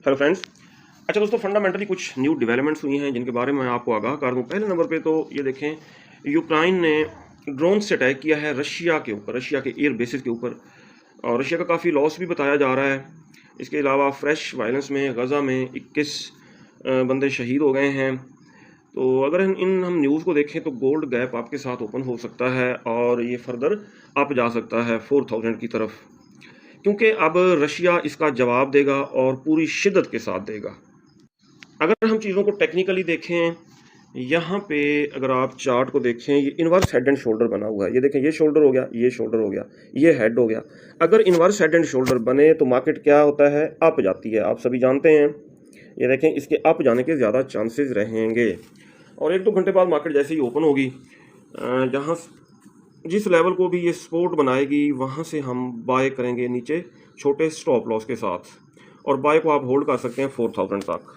Hello friends. अच्छा दोस्तों, fundamentally कुछ न्यू डेवलपमेंट्स हुई हैं जिनके बारे में मैं आपको आगाह कर दूं। पहले नंबर पे तो ये देखें, यूक्रेन ने ड्रोन से अटैक किया है रशिया के ऊपर, रशिया के एयर बेसिस के ऊपर, और रशिया का काफ़ी लॉस भी बताया जा रहा है। इसके अलावा फ्रेश वायलेंस में गज़ा में 21 बंदे शहीद हो गए हैं। तो अगर हम न्यूज़ को देखें तो गोल्ड गैप आपके साथ ओपन हो सकता है और ये फर्दर अप जा सकता है 4000 की तरफ, क्योंकि अब रशिया इसका जवाब देगा और पूरी शिद्दत के साथ देगा। अगर हम चीज़ों को टेक्निकली देखें, यहाँ पे अगर आप चार्ट को देखें, ये इनवर्स हेड एंड शोल्डर बना हुआ है। ये देखें, ये शोल्डर हो गया, ये शोल्डर हो गया, ये हेड हो गया। अगर इनवर्स हेड एंड शोल्डर बने तो मार्केट क्या होता है, अप जाती है। आप सभी जानते हैं। ये देखें, इसके अप जाने के ज़्यादा चांसेस रहेंगे और 1-2 घंटे बाद मार्केट जैसे ही ओपन होगी, जहाँ जिस लेवल को भी ये सपोर्ट बनाएगी वहाँ से हम बाय करेंगे नीचे छोटे स्टॉप लॉस के साथ, और बाय को आप होल्ड कर सकते हैं 4000 तक।